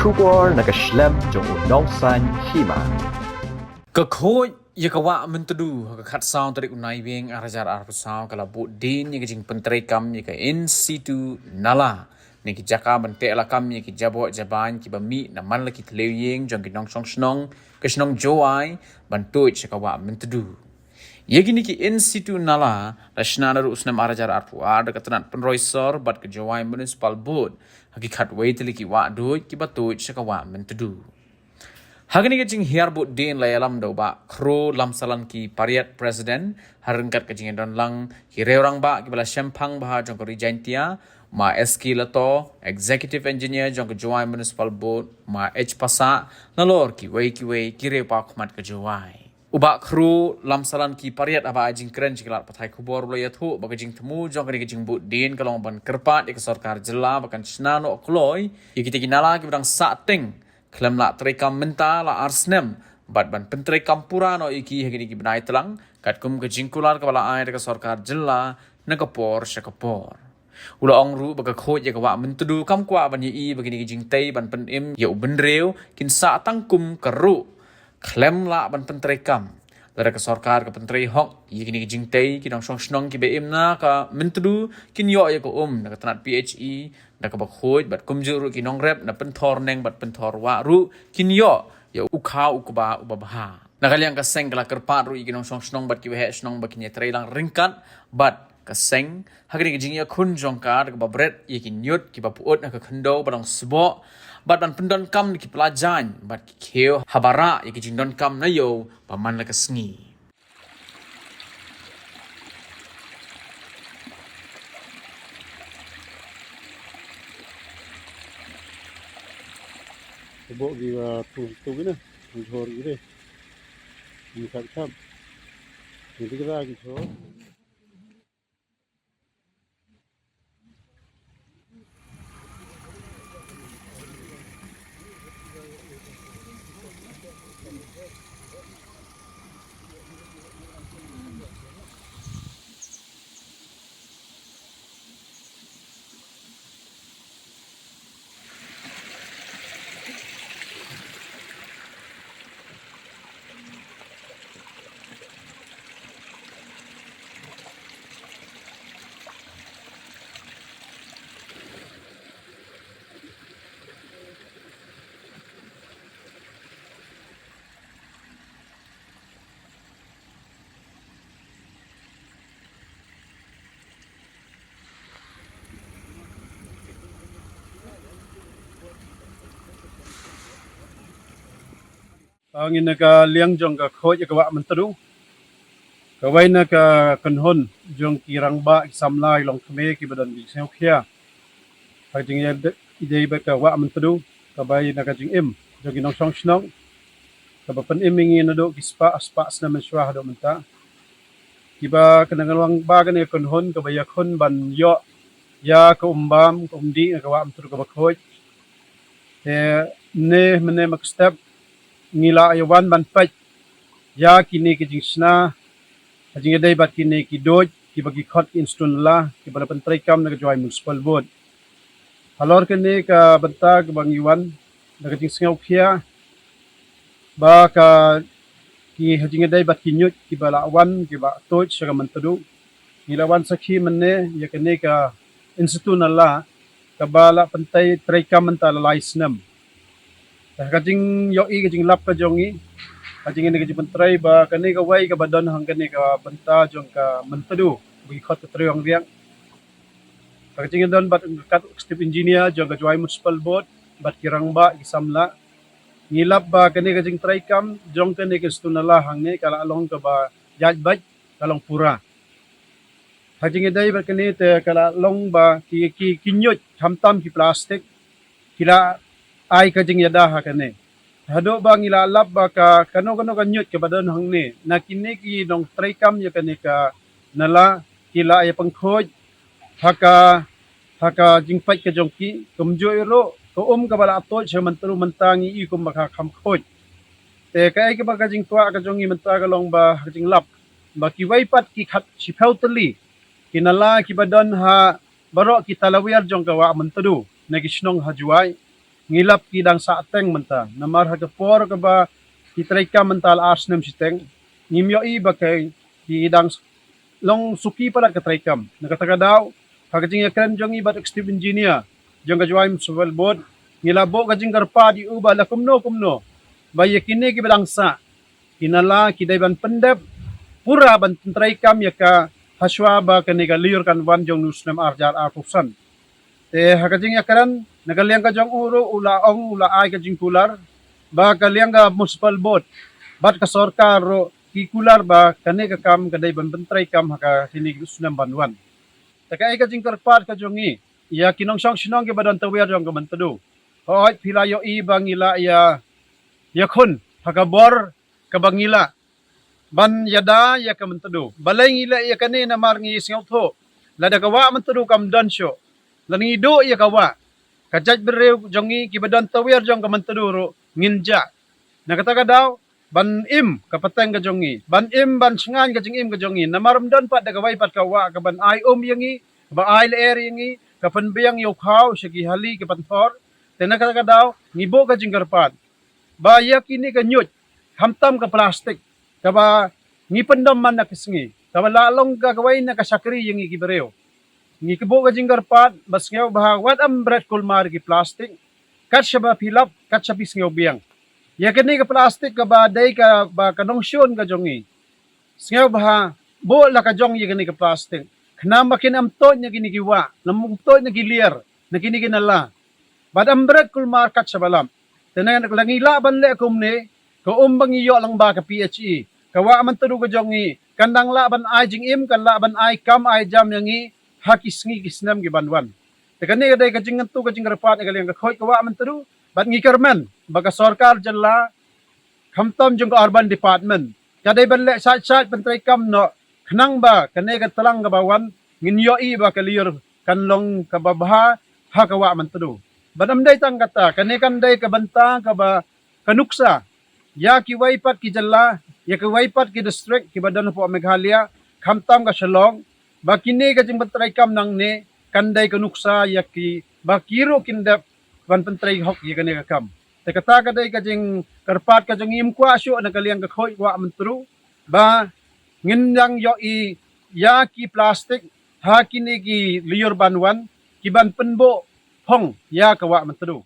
Shubor nakaslem jong unongsan hima. Kekhoi ya kawa mentedu ka khat saung tarik unai wing arajar arpasau kala bu din ya jing pentrai kam ya ka in situ nala ni ki jaka bante ala kam ya ki jabo jaban ki bami na man la ki tleying jong ki nong song snong ke snong joai bantu ya kawa mentedu ya gini ki in situ nala rashna ru usnam arajar arpu ar katnan penroisor bat ke joai municipal board hakikat wait ki wa do ki batu ya kawa mentedu Hagani kajing hiarbut din layalam do ba kro lamsalan ki pariat presiden harengkat kajing don lang ki reorang ba ki bala shempang bah jong ko rejaintia ma SK lato executive engineer jong ko Juwai municipal board ma H pasa nalor ki wei ki re pa khmat ka Juwai uba kro lamsalan ki pariat aba ajing keren jiklat pathai khubor lo yathu ba kajing temu jong kani kajing but din kalong ban kerpat ik sarkar jela bakan snano kloi ki kinala ki bang sa ting Klem la trekam menta la arsnem bat ban pentre kampura no iki hegini ki benai telang kat kum ke jingkular kepala air ke sarkar jella nakapor syakapor ula ongru baga khoj ya kawa mentudu kam kwa ban yi begini ki jingtei ban pen im ya ubenreu kin sa tangkum keru klem la ban pentre kam lara ke sarkar ke pentre hok yi gini ki jingtei ki nong song snong ki be im na ka mentudu kin yo ya ko na tanat PHE na ka bakhoj bat kumjuru ki nong rep na penthor neng bat penthor wa ru kin yo ya ukha ukba ubabha na kaliang ka seng kala kerpat ru ki nong song snong bat ki we snong bat ki nyetrai lang ringkat bat ka seng hagri ki jingya khun jongkar ka babret ye ki nyut ki bapuot na ka khando badong sbo bat ban pendon kam ki pelajan bat ki kheo habara ye ki jingdon kam na yo paman la ka sngi Bo gi tu gina jor gi re ni khat kham ni digra gi jor angin ka liang jong ka khoj ka wa mentru ka wai na ka kanhon jong ki rangba samlai long khme ki badan bi seu khia ka jing ya idei ba ka wa mentru ka bai na ka jing im jong ki nong song snong ka ba pen imingi na do ki spa na menswa do menta ki ba kanang wang ba ka ne kanhon ka ba ya khon ban yo ya ka umbam ka umdi ka wa mentru ka ba khoj ne mene mak step ngila ayawan ban paj ya kini ki jingsna ajing dai bat kini ki doj ki bagi khot instun la ki bala pentrai kam na joy municipal board halor kini ka banta ka bang yuan na ka jingsngau khia ba ka ki ajing dai bat kinyut ki bala awan ki ba toj sa mantadu ngila wan sakhi manne ya kini ka institun la ka bala pentai trai kam mantala laisnam kajing yo i kajing lap ka jongi kajing ni kajing pentrai ba kani ka wai ka badon hang kani ka benta jong ka mentadu bi khot ka triong riang kajing don bat kat step engineer jong ka joy municipal board bat kirang ba isamla ngilap ba kani kajing trai kam jong kani ka stunala hang ni kala along ka ba jaj baj kalong pura kajing dai ba kani te kala long ba ki kinyot hamtam ki plastik kila ai ka jing yada ha kane hado bang ila lab ba ka kano kanyut ka badon hang ni na kini ki nong trai kam ya kane ka nala kila ay pangkhoj haka jing pai ka jongki kumjo ro ko ka bala to che mantru mantangi i kum baka kham khoj te kai ka baka jing twa ka jongi manta ka long ba jing lap ba ki wai pat ki khat chipau tali kinala ki badon ha barok kita lawiyar jong kawa mentadu na kisnong hajuai ngilap kidang sa ateng menta namar hagapor ka ba kitreika mental asnem siteng ngimyo i ba kay kidang long suki pala katreikam nakataga daw kagajing yakran jong ibat executive engineer jong kajwaim subelbod ngilabo kajing garpa di uba la kumno bayakine kibadang sa kinala kiday ban pendep pura ban traikam yaka haswa ba kaniga liur kan wan jong nusnam arjar akusan te hakajing yakran nagaliang ka jong uro ulaong ulaay kajing kular ba kaliang ka municipal board bat ka sorkar ro kikular ba kani ka kam kaday ban bentray kam haka hinig nusnam banwan taka ay kajing karpat ka jong i ya kinong sinong ke badan tawir jong kamantado hoy pilayo ibang ila ya yakun hakabor kabangila ban yada ya kamantado balay ngila ya kani na marngi singotho lada kawa mantado kam dansyo lanido ya kawa kajaj berew jongi kibadan tawir jong kamantaduro nginja nakataga daw ban im kapateng ka jongi ban im ban singan ka jing im ka jongi namaramdan pat dagaway pat kawa ka ban ay yangi ba ay leer yangi kapan biyang yokhaw sigi hali kapanfor tenakataga daw ngibo ka jing karpat ba yakini ka nyut hamtam ka plastik kaba ngipendam man nakisngi kaba lalong gagaway na kasakri yangi kiberew ngi kibo ka jinggar pat bas ngaw bah wat am bread kulmar ki plastic kat siya ba pilap kat siya pis ngaw biyang ya kani ka plastic ka ba day ka ba kanong syon ka jongi ngaw bah bo la ka jong ya kani ka plastic kana makin amto nya ginigiwa namumto nya gilier na giniginala bad am bread kulmar kat siya balam tenan langila ban le kumne ko umbang iyo lang ba ka PHE kawa man tudu ka jongi kandang laban ay jing im kan laban ay kam ay jam yangi hakisngi kisnam gibanwan tekani kaday kajing ngantu kajing rapat nagaling kakhoy kawa man tadu bat ngikarman baga sarkar jalla khamtam jung ka urban department kaday banle sat pantray kam no khnang ba kanay katalang gabawan nginyo i ba kaliyur kanlong kababha ha kawa man tadu badam day tang kata kanay kanday kabanta kaba kanuksa ya kiwaypat ki jalla ya kiwaypat ki district ki badan po Meghalaya khamtam ka Shillong bakini kajing bantray kam nang ne kanday kanuksa yaki bakiro kindap ban bantray hok yakani kam tekata kaday kajing karpat kajing imkwa syo nagaliang kakhoy wa mantru ba ngindang yo i yaki plastic hakini ki liyor banwan kiban penbo hong ya kawa mantru